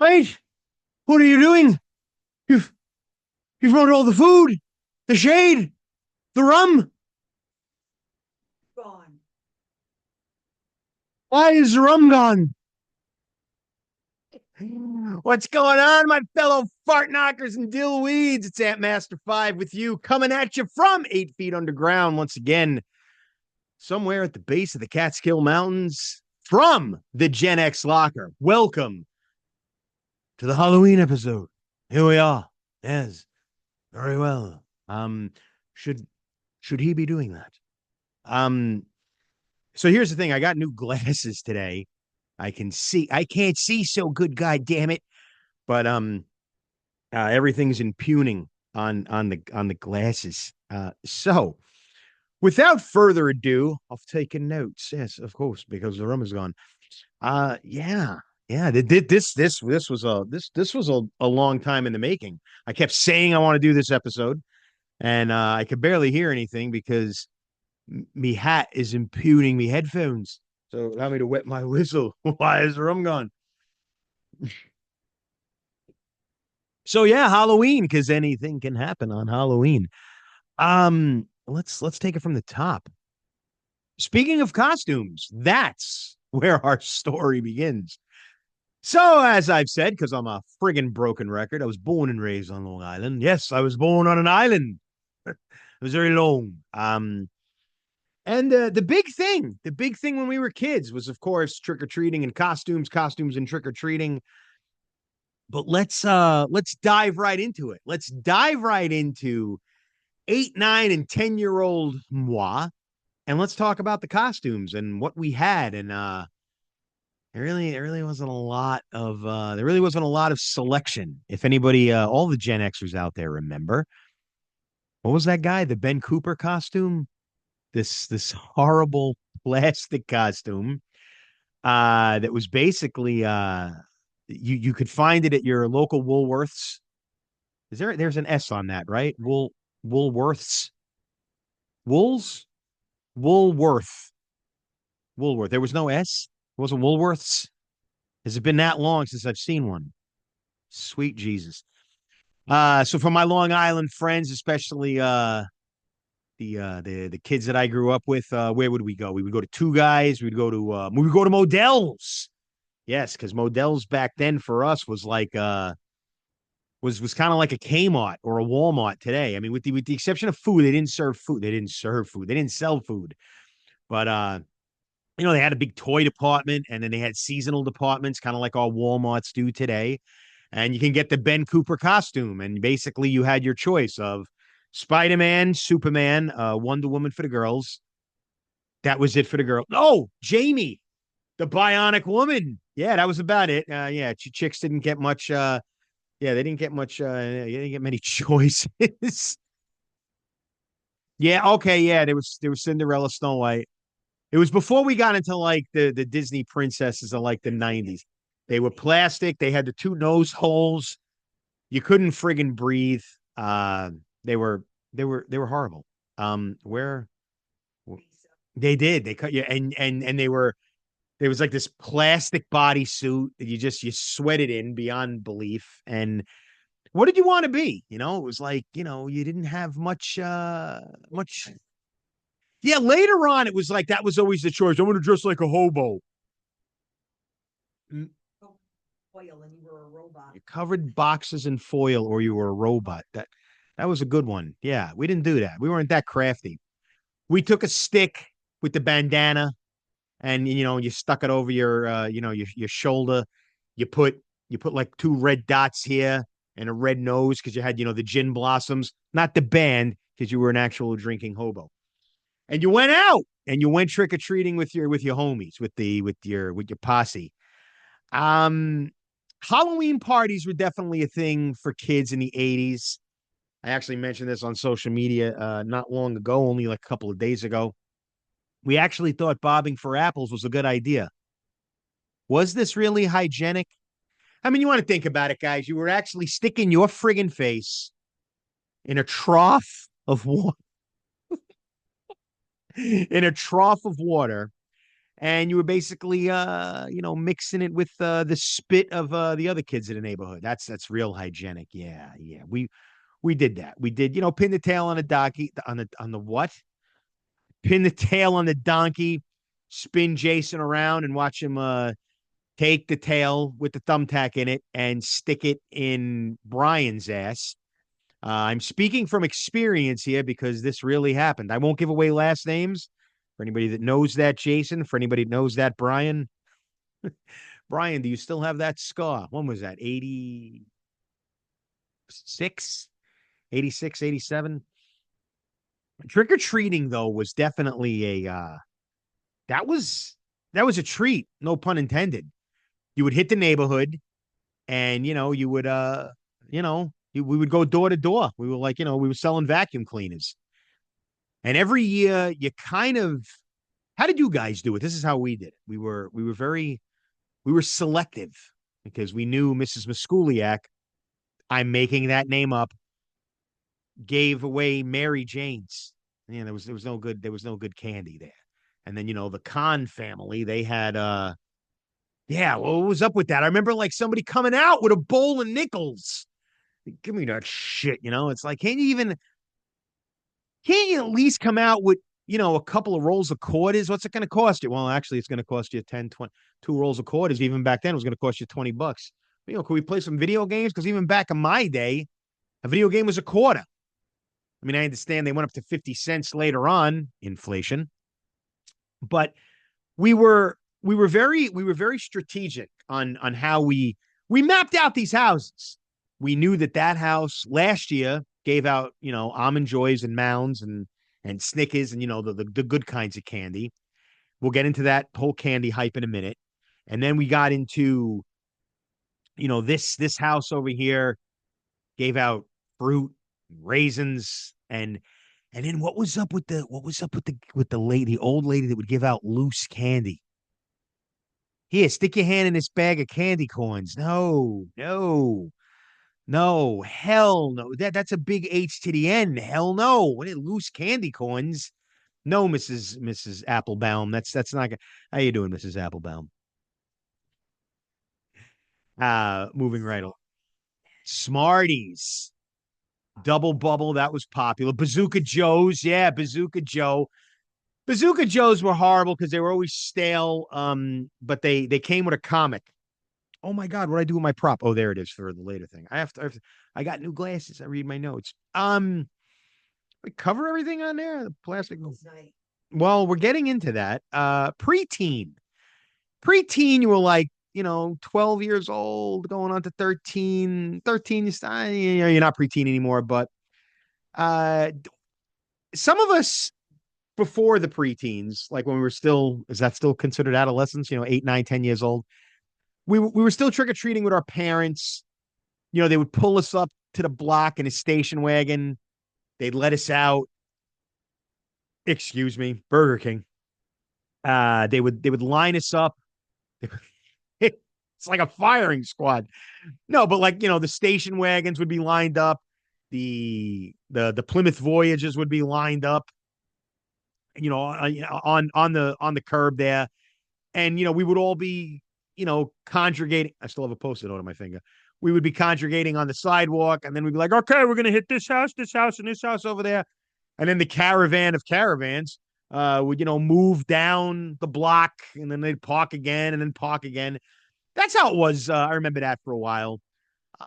Wait, what are you doing? You've you've brought all the food, the shade, the rum. Gone. Why is the rum gone? What's going on, my fellow fart knockers and dill weeds? It's Ant Master 5 with you, coming at you from 8 feet underground once again, somewhere at the base of the Catskill Mountains from the Gen X locker. Welcome to the Halloween episode. Here we are. Yes, very well. Should should he be doing that? Um, so here's the thing. I got new glasses today. I can't see so good, god damn it. But everything's impugning on the glasses. So without further ado, I've taken notes. Yes, of course, because the rum is gone. Yeah, yeah. This was a long time in the making. I kept saying I want to do this episode, and I could barely hear anything because me hat is impugning me headphones. So allow me to wet my whistle. Why is the rum gone? So yeah, Halloween, because anything can happen on Halloween. Let's take it from the top. Speaking of costumes, that's where our story begins. So, as I've said, because I'm a friggin' broken record, I was born and raised on Long Island. Yes, I was born on an island. It was very long. And the big thing when we were kids was, of course, trick or treating and costumes and trick or treating. But let's dive right into it. Let's dive right into 8, 9, and 10-year-old moi, and let's talk about the costumes and what we had. And there really wasn't a lot of selection. If anybody, all the Gen Xers out there remember, what was that guy? The Ben Cooper costume? This horrible plastic costume that was basically you could find it at your local Woolworths. There's an S on that, right? Woolworths. Wools? Woolworth. Woolworth. There was no S. It wasn't Woolworths. Has it been that long since I've seen one? Sweet Jesus. So for my Long Island friends, especially the kids that I grew up with, where would we go? We would go to Two Guys. We would go to Modell's. Yes, because Modell's back then for us was like was kind of like a Kmart or a Walmart today. I mean, with the exception of food, they didn't serve food. They didn't serve food. They didn't sell food. But they had a big toy department, and then they had seasonal departments, kind of like our Walmarts do today. And you can get the Ben Cooper costume, and basically you had your choice of Spider-Man, Superman, Wonder Woman for the girls. That was it for the girl. Oh, Jamie, the Bionic Woman. Yeah, that was about it. Yeah, chicks didn't get much. Yeah, they didn't get much. They didn't get many choices. Yeah, okay, yeah, there was Cinderella, Snow White. It was before we got into like the Disney princesses of like the 90s. They were plastic. They had the two nose holes. You couldn't friggin' breathe. They were they were horrible. Where they did they cut you and they were there was like this plastic bodysuit that you sweated in beyond belief. And what did you want to be? It was like you didn't have much. Yeah, later on, it was like that was always the choice. I'm going to dress like a hobo. Foil and you were a robot. You covered boxes in foil, or you were a robot. That was a good one. Yeah, we didn't do that. We weren't that crafty. We took a stick with the bandana, and you stuck it over your your shoulder. You put you put like two red dots here and a red nose because you had the gin blossoms, not the band because you were an actual drinking hobo. And you went out and you went trick or treating with your homies, with your posse. Um, Halloween parties were definitely a thing for kids in the 80s. I actually mentioned this on social media not long ago, only like a couple of days ago. We actually thought bobbing for apples was a good idea. Was this really hygienic? I mean, you want to think about it, guys. You were actually sticking your friggin' face in a trough of water, in a trough of water, and you were basically mixing it with the spit of the other kids in the neighborhood. That's real hygienic. Yeah, yeah. We did that. We did, pin the tail on the donkey on the what? Pin the tail on the donkey, spin Jason around and watch him take the tail with the thumbtack in it and stick it in Brian's ass. I'm speaking from experience here because this really happened. I won't give away last names for anybody that knows that Jason, for anybody that knows that Brian. Brian, do you still have that scar? When was that? 86, 86, 87? Trick or treating though was definitely that was that was a treat, no pun intended. You would hit the neighborhood and you would we would go door to door. We were like, we were selling vacuum cleaners. And every year you kind of, how did you guys do it? This is how we did it. We were selective because we knew Mrs. Muskuliak, I'm making that name up, gave away Mary Jane's. Yeah, there was no good candy there. And then, the Khan family, they had yeah, well, what was up with that? I remember like somebody coming out with a bowl of nickels. Give me that shit, It's like, can't you at least come out with, a couple of rolls of quarters? What's it going to cost you? Well, actually, it's going to cost you 10, 20, two rolls of quarters. Even back then, it was going to cost you $20. Could we play some video games? Because even back in my day, a video game was a quarter. I mean, I understand they went up to 50 cents later on, inflation, but we were very strategic on how we mapped out these houses. We knew that house last year gave out, almond joys and mounds and Snickers and the good kinds of candy. We'll get into that whole candy hype in a minute. And then we got into, this house over here gave out fruit, raisins, and then what was up with the old lady that would give out loose candy? Here, stick your hand in this bag of candy corns. No, no, no, hell no. That's a big H to the N. Hell no. What are loose candy corns? No, Mrs. Applebaum. That's not good. How you doing, Mrs. Applebaum? Moving right on. Smarties. Double bubble, that was popular. Bazooka Joes, yeah, Bazooka Joe. Bazooka Joes were horrible because they were always stale. But they came with a comic. Oh my God, what I do with my prop? Oh, there it is for the later thing. I got new glasses. I read my notes. We cover everything on there. The plastic. Well, we're getting into that. Preteen. Preteen, you were like, 12 years old, going on to 13. 13, you're not preteen anymore, but some of us before the preteens, like when we were still, is that still considered adolescence? 8, 9, 10 years old. We were still trick or treating with our parents. They would pull us up to the block in a station wagon. They'd let us out. Excuse me, Burger King. They would line us up. It's like a firing squad. No, but like the station wagons would be lined up. The Plymouth Voyages would be lined up. On the curb there, and we would all be congregating. I still have a post-it note on my finger. We would be congregating on the sidewalk, and then we'd be like, okay, we're gonna hit this house, and this house over there, and then the caravan of caravans would move down the block, and then they'd park again, and then park again. That's how it was. I remember that for a while.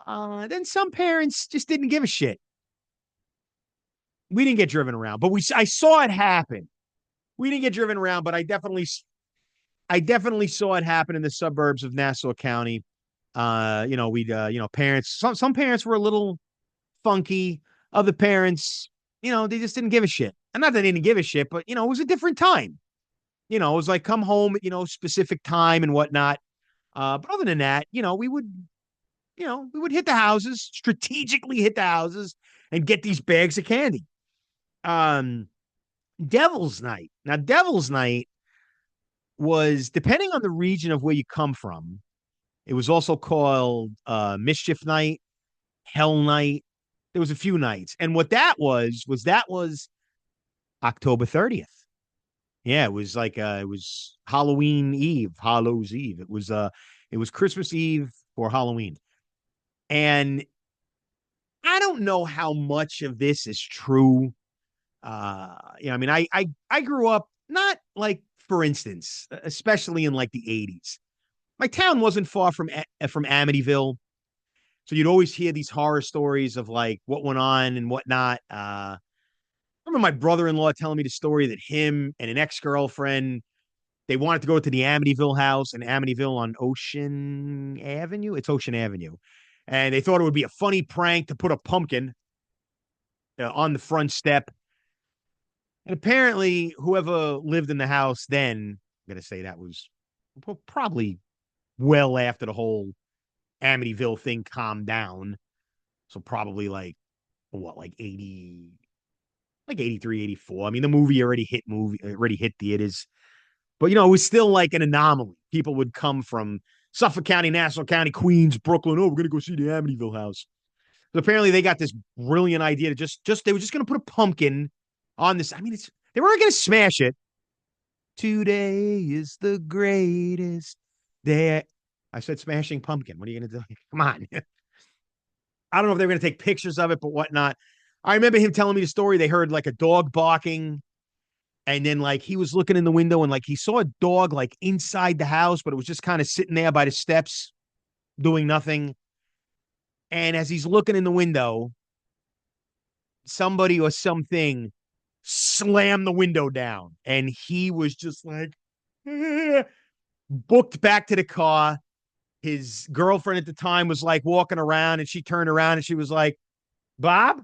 Then some parents just didn't give a shit. We didn't get driven around, but I saw it happen. We didn't get driven around, but I definitely saw it happen in the suburbs of Nassau County. We'd parents. Some parents were a little funky. Other parents, they just didn't give a shit. And not that they didn't give a shit, but it was a different time. It was like come home at specific time and whatnot. But other than that, we would hit the houses, strategically hit the houses, and get these bags of candy. Devil's Night. Now, Devil's Night was, depending on the region of where you come from, it was also called Mischief Night, Hell Night. There was a few nights. And what that was October 30th. Yeah, it was like it was Halloween Eve, Hallows Eve. It was Christmas Eve for Halloween. And I don't know how much of this is true. I mean, I grew up not like, for instance, especially in like the 80s. My town wasn't far from Amityville. So you'd always hear these horror stories of like what went on and whatnot. I remember my brother-in-law telling me the story that him and an ex-girlfriend, they wanted to go to the Amityville house in Amityville on Ocean Avenue. It's Ocean Avenue. And they thought it would be a funny prank to put a pumpkin on the front step. And apparently, whoever lived in the house then, I'm going to say that was probably well after the whole Amityville thing calmed down. So probably like, what, like 80, like 83, 84. I mean, the movie already hit theaters. But, it was still like an anomaly. People would come from Suffolk County, Nassau County, Queens, Brooklyn. Oh, we're going to go see the Amityville house. So apparently they got this brilliant idea to they were just going to put a pumpkin on this. I mean, they weren't going to smash it. Today is the greatest day. I said smashing pumpkin. What are you going to do? Come on. I don't know if they were going to take pictures of it, but whatnot. I remember him telling me the story. They heard like a dog barking. And then like he was looking in the window and like he saw a dog like inside the house, but it was just kind of sitting there by the steps doing nothing. And as he's looking in the window, somebody or something slammed the window down. And he was just like, booked back to the car. His girlfriend at the time was like walking around and she turned around and she was like, Bob?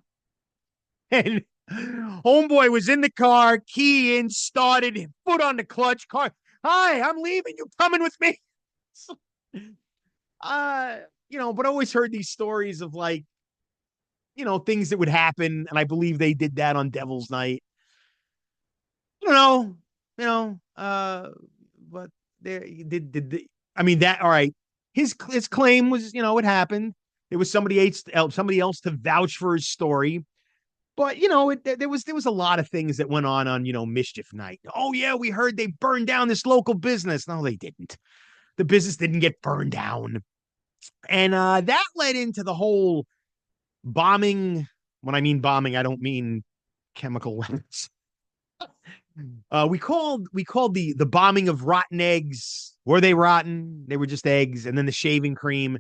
And homeboy was in the car, key in, started, foot on the clutch, car. Hi, I'm leaving. You coming with me? uh, but I always heard these stories of like, things that would happen. And I believe they did that on Devil's Night. I don't know, but there did I mean that all right. His claim was, it happened. There was somebody else to vouch for his story. But there was a lot of things that went on Mischief Night. Oh yeah, we heard they burned down this local business. No, they didn't. The business didn't get burned down, and that led into the whole bombing. When I mean bombing, I don't mean chemical weapons. We called the bombing of rotten eggs. Were they rotten? They were just eggs, and then the shaving cream,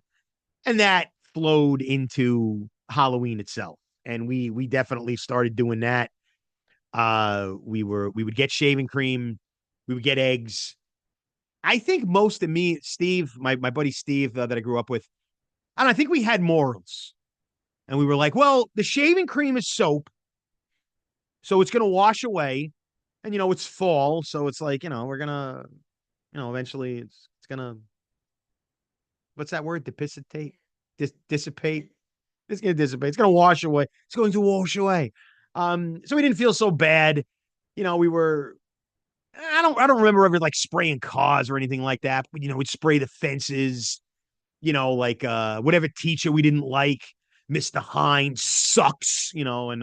and that flowed into Halloween itself. And we definitely started doing that. We would get shaving cream, we would get eggs. I think most of me, Steve, my buddy Steve that I grew up with, I don't know, I think we had morals, and we were like, well, the shaving cream is soap, so it's gonna wash away, and it's fall, so it's like we're gonna, eventually it's gonna, what's that word? Dissipate, dissipate. It's gonna dissipate. It's gonna wash away. It's going to wash away. So we didn't feel so bad. We were. I don't remember ever like spraying cars or anything like that. But we'd spray the fences. Like whatever teacher we didn't like, Mr. Hines sucks. And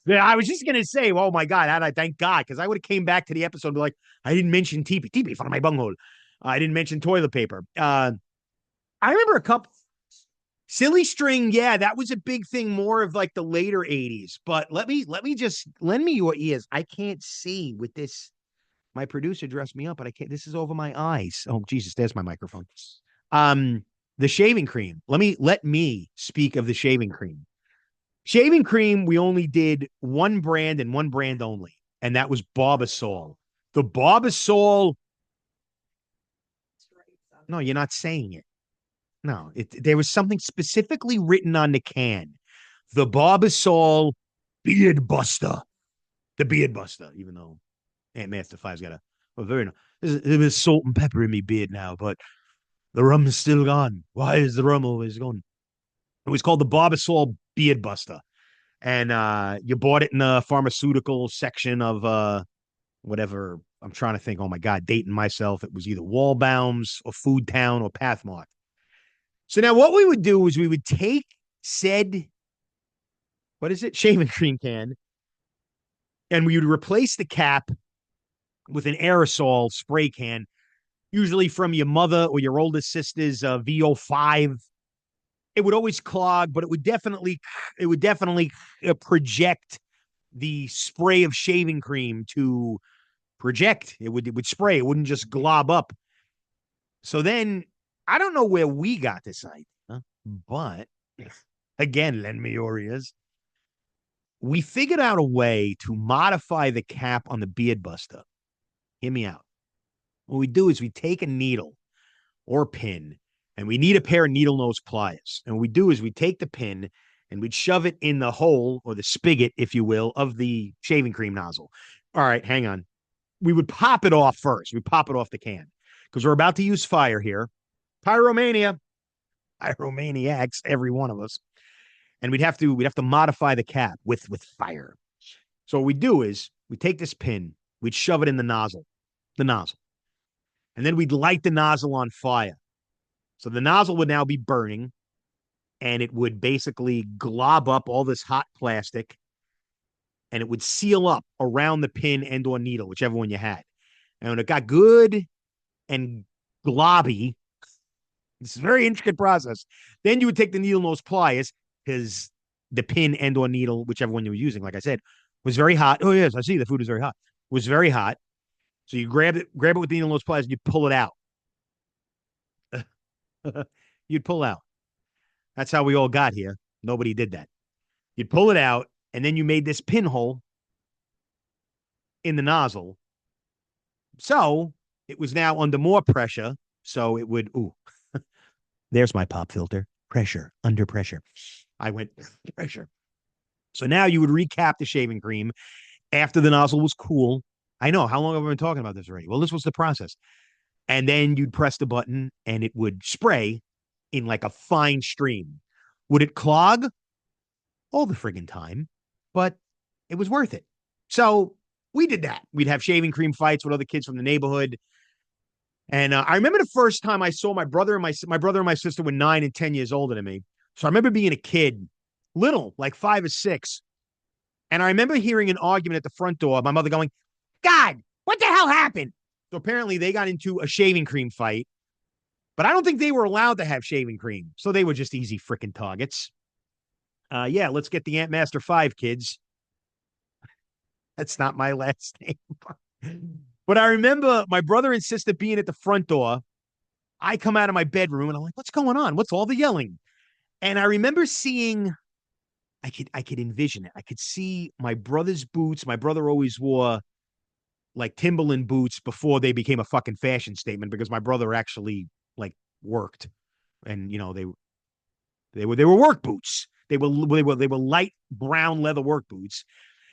yeah, I was just gonna say, oh my God, I thank God, because I would have came back to the episode and be like, I didn't mention TP in front of my bunghole. I didn't mention toilet paper. I remember a couple silly string. Yeah, that was a big thing, more of like the later 80s. But let me just lend me your ears. I can't see with this. My producer dressed me up, but I can't. This is over my eyes. Oh, Jesus, there's my microphone. Um, the shaving cream. Let me speak of the shaving cream. Shaving cream, we only did one brand and one brand only, and that was Barbasol. The Barbasol. No, you're not saying it. No, there was something specifically written on the can. The Barbasol Beard Buster. The Beard Buster, even though Aunt Master Five's got very nice. There's salt and pepper in me beard now, but the rum is still gone. Why is the rum always gone? It was called the Barbasol Beard Buster. And you bought it in the pharmaceutical section of whatever. I'm trying to think. Oh my God, dating myself. It was either Wallbaum's or Food Town or Pathmark. So now what we would do is we would take said, what is it? Shaving cream can. And we would replace the cap with an aerosol spray can, usually from your mother or your oldest sister's VO5. It would always clog, but it would definitely project the spray of shaving cream to project. It would spray. It wouldn't just glob up. So then I don't know where we got this idea, but again, lend me your ears. We figured out a way to modify the cap on the beard buster. Hear me out. What we do is we take a needle or a pin, and we need a pair of needle nose pliers. And what we do is we take the pin and we'd shove it in the hole or the spigot, if you will, of the shaving cream nozzle. All right, hang on. We would pop it off first. We pop it off the can because we're about to use fire here. Pyromania, pyromaniacs, every one of us. And we'd have to modify the cap with fire. So what we do is we take this pin, we'd shove it in the nozzle, and then we'd light the nozzle on fire. So the nozzle would now be burning, and it would basically glob up all this hot plastic, and it would seal up around the pin and or needle, whichever one you had. And when it got good and globby, it's a very intricate process. Then you would take the needle nose pliers because the pin and or needle, whichever one you were using, like I said, was very hot. Oh yes, I see the food is very hot. It was very hot. So you grab it with the needle nose pliers, and you pull it out. You'd pull out. That's how we all got here. Nobody did that. You'd pull it out, and then you made this pinhole in the nozzle. So it was now under more pressure. So it would, ooh, there's my pop filter. Pressure, under pressure. I went pressure. So now you would recap the shaving cream after the nozzle was cool. I know. How long have I been talking about this already? Well, this was the process. And then you'd press the button and it would spray in like a fine stream. Would it clog? All the friggin' time, but it was worth it. So we did that. We'd have shaving cream fights with other kids from the neighborhood. And I remember the first time I saw my brother and my brother and my sister were 9 and 10 years older than me. So I remember being a kid, little, like 5 or 6. And I remember hearing an argument at the front door. My mother going, God, what the hell happened? So apparently they got into a shaving cream fight, but I don't think they were allowed to have shaving cream. So they were just easy freaking targets. Yeah, let's get the Ant Master 5, kids. That's not my last name. But I remember my brother and sister being at the front door. I come out of my bedroom and I'm like, what's going on? What's all the yelling? And I remember seeing, I could envision it. I could see my brother's boots. My brother always wore like Timberland boots before they became a fucking fashion statement because my brother actually like worked. And you know, they were work boots. They were light brown leather work boots.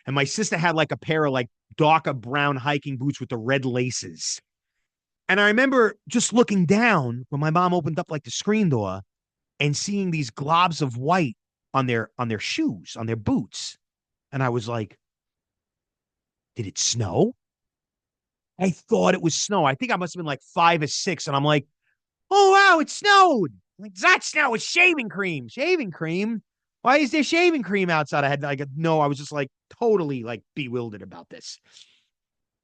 And my sister had like a pair of like darker brown hiking boots with the red laces. And I remember just looking down when my mom opened up like the screen door and seeing these globs of white on their shoes, on their boots. And I was like, did it snow? I thought it was snow. I think I must have been like 5 or 6. And I'm like, oh wow, it snowed. I'm like, that snow is shaving cream. Shaving cream? Why is there shaving cream outside? I had like no, I was just like totally like bewildered about this.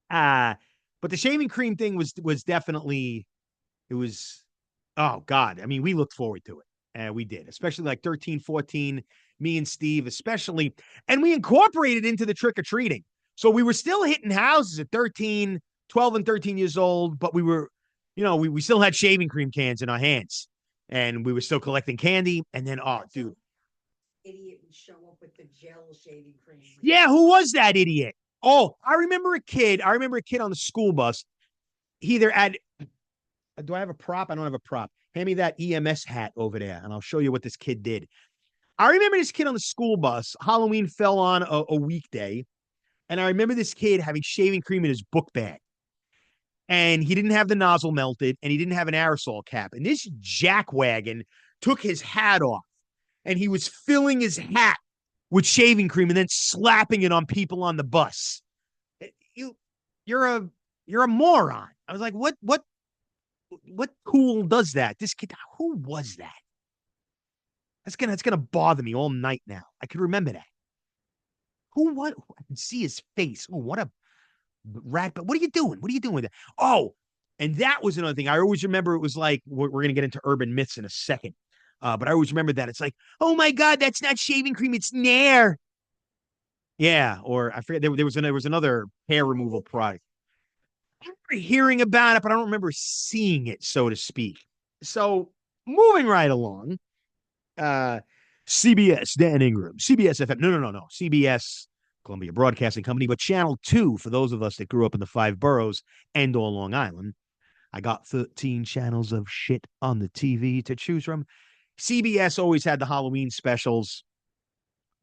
Uh but the shaving cream thing was definitely it was oh God. I mean, we looked forward to it. And we did, especially like 13, 14, me and Steve, especially. And we incorporated into the trick or treating. So we were still hitting houses at 13, 12 and 13 years old, but we were, we still had shaving cream cans in our hands and we were still collecting candy. And then, oh, dude. Idiot would show up with the gel shaving cream. Yeah, who was that idiot? Oh, I remember a kid. I remember a kid on the school bus. He either had, do I have a prop? I don't have a prop. Hand me that EMS hat over there, and I'll show you what this kid did. I remember this kid on the school bus. Halloween fell on a weekday, and I remember this kid having shaving cream in his book bag. And he didn't have the nozzle melted, and he didn't have an aerosol cap. And this jackwagon took his hat off, and he was filling his hat with shaving cream and then slapping it on people on the bus. You're a moron. I was like, what tool does that? This kid, who was that? That's gonna bother me all night now. I can remember that. what? I can see his face. Oh, what a rat. But what are you doing? What are you doing with that? Oh, and that was another thing. I always remember it was like, we're going to get into urban myths in a second. But I always remember that. It's like, oh my God, that's not shaving cream. It's Nair. Yeah. Or I forget, there was another hair removal product. I remember hearing about it, but I don't remember seeing it, so to speak. So moving right along, uh, CBS, Dan Ingram, CBS FM. No. CBS, Columbia Broadcasting Company, but Channel 2 for those of us that grew up in the five boroughs and or Long Island. I got 13 channels of shit on the TV to choose from. CBS always had the Halloween specials.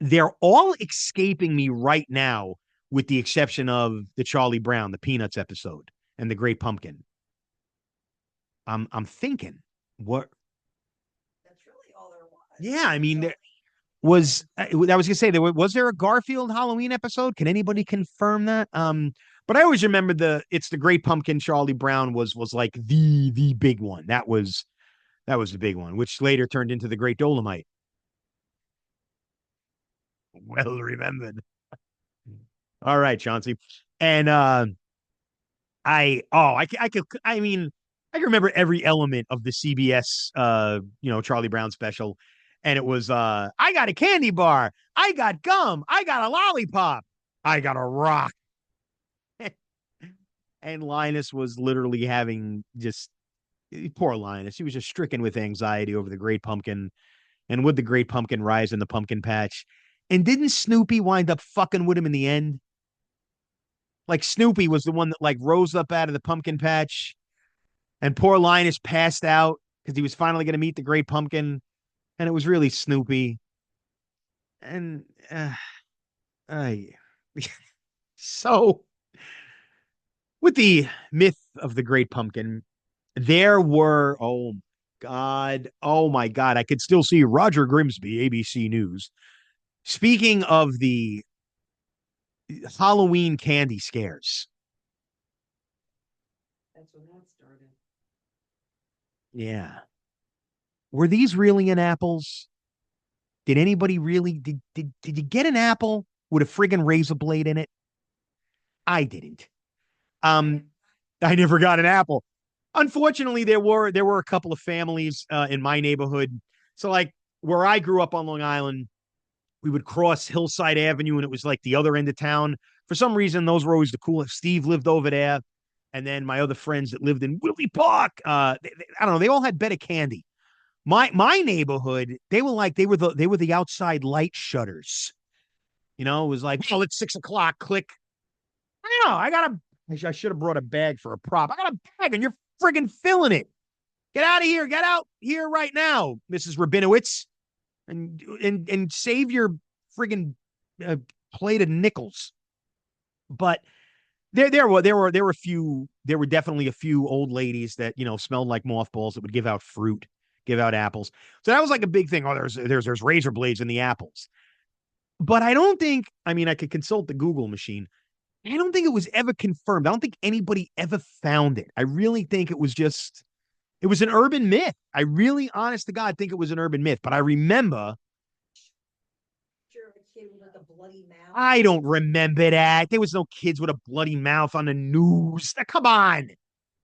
They're all escaping me right now, with the exception of the Charlie Brown, the Peanuts episode, and the Great Pumpkin. I'm thinking, what? That's really all there was. Yeah, I mean, there was. I was gonna say, was there a Garfield Halloween episode? Can anybody confirm that? But I always remember it's the Great Pumpkin. Charlie Brown was like the big one. That was the big one, which later turned into the Great Dolomite. Well remembered. All right, Chauncey. And I could, I mean, I can remember every element of the CBS Charlie Brown special. And it was I got a candy bar, I got gum, I got a lollipop, I got a rock. And Linus was literally having just poor Linus. He was just stricken with anxiety over the Great Pumpkin. And would the Great Pumpkin rise in the pumpkin patch? And didn't Snoopy wind up fucking with him in the end? Like Snoopy was the one that like rose up out of the pumpkin patch, and poor Linus passed out because he was finally going to meet the Great Pumpkin, and it was really Snoopy. And I so with the myth of the Great Pumpkin, there were oh my God, I could still see Roger Grimsby, ABC News, speaking of the Halloween candy scares. That's when that started. Yeah. Were these really in apples? Did anybody really did you get an apple with a friggin' razor blade in it? I didn't. Um, I never got an apple. Unfortunately, there were a couple of families in my neighborhood. So like where I grew up on Long Island, we would cross Hillside Avenue and it was like the other end of town. For some reason, those were always the coolest. Steve lived over there. And then my other friends that lived in Willie Park, I don't know, they all had better candy. My neighborhood, they were the outside light shutters. It was like, oh, it's 6 o'clock. Click. I know. I should have brought a bag for a prop. I got a bag, and you're friggin' filling it. Get out of here. Get out here right now, Mrs. Rabinowitz, and save your friggin' uh, plate of nickels. But there were definitely a few old ladies that smelled like mothballs that would give out fruit, give out apples. So that was like a big thing. Oh, there's razor blades in the apples. But I don't think, I mean, I could consult the Google machine. I don't think it was ever confirmed. I don't think anybody ever found it. I really think it was an urban myth. I really, honest to God, think it was an urban myth. But I remember, Sure, a kid with a bloody mouth. I don't remember that. There was no kids with a bloody mouth on the news. Come on.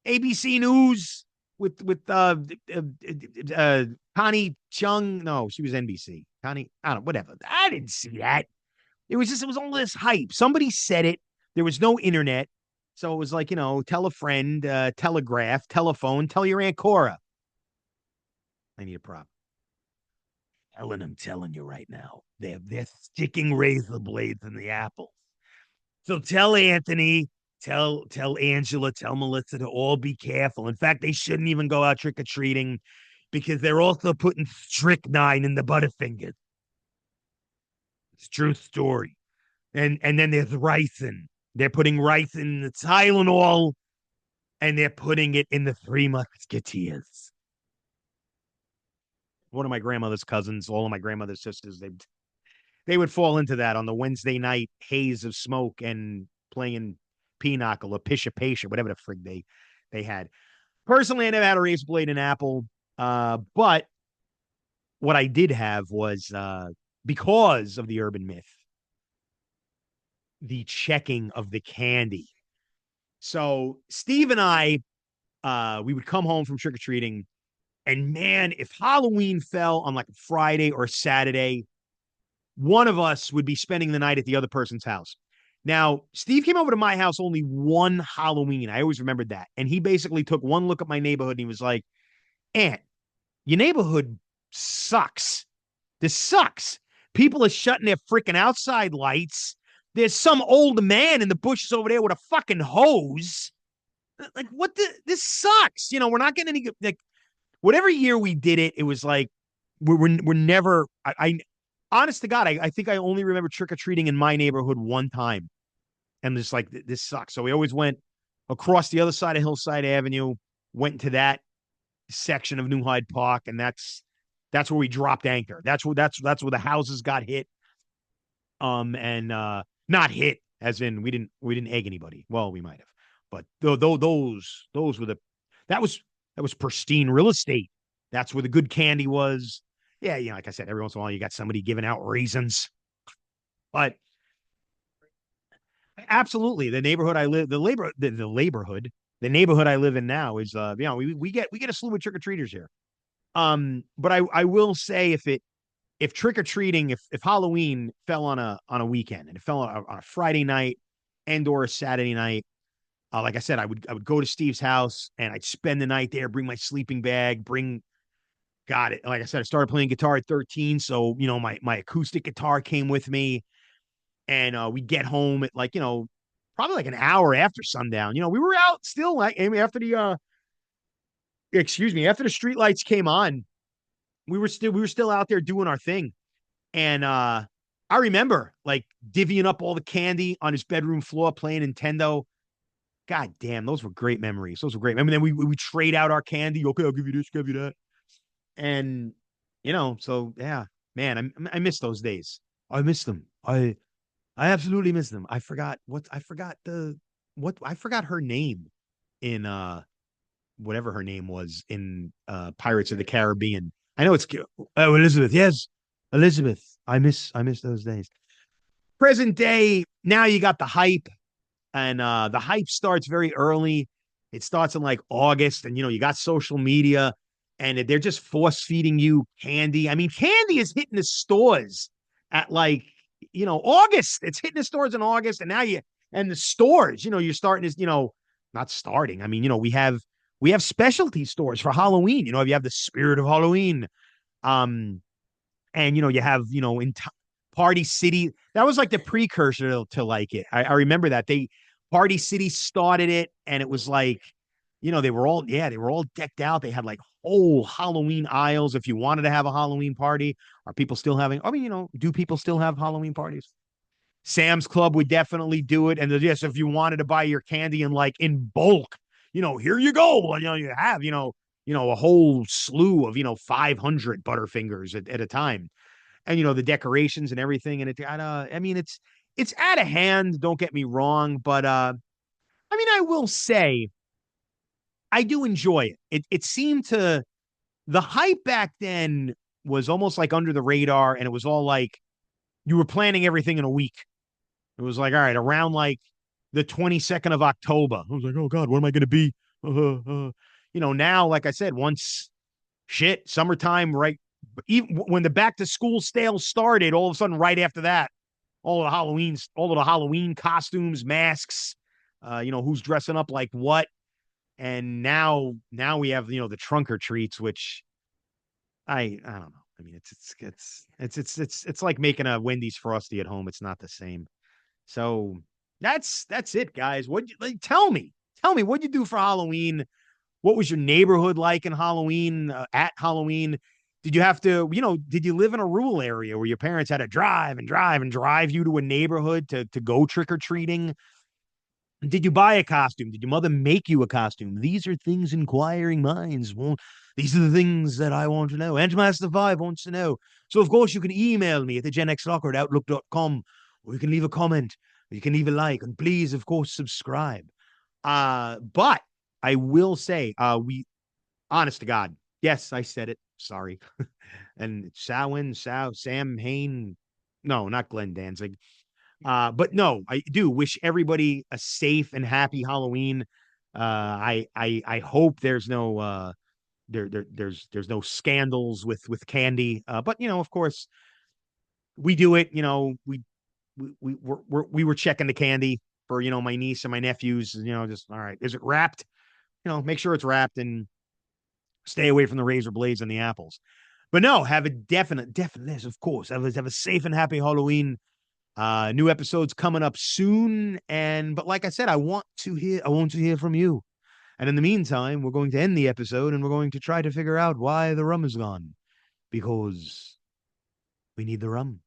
ABC News with Connie Chung. No, she was NBC. Connie, I don't know, whatever. I didn't see that. It was all this hype. Somebody said it. There was no internet. So it was like, tell a friend, telegraph, telephone, tell your Aunt Cora. I need a prop. Ellen, I'm telling you right now, they're sticking razor blades in the apples. So tell Anthony, tell Angela, tell Melissa to all be careful. In fact, they shouldn't even go out trick or treating because they're also putting strychnine in the Butterfingers. It's a true story. And then there's ricin. They're putting ricin in the Tylenol, and they're putting it in the Three Musketeers. One of my grandmother's cousins, all of my grandmother's sisters, they would fall into that on the Wednesday night haze of smoke and playing pinochle or pisha pasha, whatever the frig they had. Personally, I never had a razor blade in apple, but what I did have was because of the urban myth. the checking of the candy. So Steve and I, we would come home from trick or treating, and man, if Halloween fell on like a Friday or a Saturday, one of us would be spending the night at the other person's house. Now, Steve came over to my house only one Halloween. I always remembered that. And he basically took one look at my neighborhood and he was like, Aunt, your neighborhood sucks. This sucks. People are shutting their freaking outside lights. There's some old man in the bushes over there with a fucking hose. Like, what this sucks. We're not getting any, like, whatever year we did it, it was like, we're never, honest to God, I think I only remember trick or treating in my neighborhood one time. And just like, this sucks. So we always went across the other side of Hillside Avenue, went into that section of New Hyde Park, and that's where we dropped anchor. That's where the houses got hit. And not hit as in we didn't egg anybody. Well, we might have, but those were that was pristine real estate. That's where the good candy was. Yeah, like I said, every once in a while you got somebody giving out raisins, but absolutely the neighborhood I live, the neighborhood I live in now is we get a slew of trick or treaters here. But I will say if trick or treating, if Halloween fell on a weekend and it fell on a Friday night and or a Saturday night, like I said, I would go to Steve's house and I'd spend the night there, bring my sleeping bag, got it. Like I said, I started playing guitar at 13, so my acoustic guitar came with me, and we get home at like probably like an hour after sundown. We were out still like after the street lights came on, we were still out there doing our thing. And I remember like divvying up all the candy on his bedroom floor, playing Nintendo. God damn, those were great memories. Those were great. I mean, then we trade out our candy. Okay, I'll give you this, give you that. And so yeah, man, I miss those days. I miss them. I absolutely miss them. I forgot her name in whatever her name was in Pirates of the Caribbean. I know it's Elizabeth. Yes, Elizabeth. I miss those days. Present day, now you got the hype, and the hype starts very early. It starts in like August, and you got social media, and they're just force feeding you candy. I mean, candy is hitting the stores at like August. It's hitting the stores in August, and now and the stores. You're starting to not starting. I mean, we have specialty stores for Halloween. You have the Spirit of Halloween, um, and you have in Party City. That was like the precursor to like it. I remember that Party City started it, and it was like they were all decked out. They had like whole Halloween aisles if you wanted to have a Halloween party. Are people still having? I mean, do people still have Halloween parties? Sam's Club would definitely do it. And yes, if you wanted to buy your candy in bulk, here you go. You have, a whole slew of, 500 Butterfingers at a time. And, the decorations and everything. And I mean, it's out of hand. Don't get me wrong. But, I mean, I will say I do enjoy it. It seemed the hype back then was almost like under the radar. And it was all like you were planning everything in a week. It was like, all right, around like the 22nd of October. I was like, oh God, what am I going to be? Now, like I said, once summertime, right? Even when the back to school sale started, all of a sudden, right after that, all of the Halloween costumes, masks, who's dressing up like what. And now we have, the trunk or treats, which I don't know. I mean, it's like making a Wendy's Frosty at home. It's not the same. So that's it, guys. Tell me, what'd you do for Halloween? What was your neighborhood like in Halloween? At Halloween, did you have to, did you live in a rural area where your parents had to drive and drive and drive you to a neighborhood to go trick or treating? Did you buy a costume? Did your mother make you a costume? These are things inquiring minds won't. These are the things that I want to know. Antmaster5 wants to know. So, of course, you can email me at the genxlocker@outlook.com, or you can leave a comment, or you can leave a like, and please, of course, subscribe. But I will say, honest to God, yes, I said it. Sorry. And Sam Hain, no, not Glenn Danzig. But no, I do wish everybody a safe and happy Halloween. I hope there's no there's no scandals with candy. But of course, we do it. We were checking the candy for my niece and my nephews. Just all right. Is it wrapped? Make sure it's wrapped and stay away from the razor blades and the apples. But no, have a definite, of course. Have a safe and happy Halloween. New episodes coming up soon. But like I said, I want to hear from you. And in the meantime, we're going to end the episode and we're going to try to figure out why the rum is gone. Because we need the rum.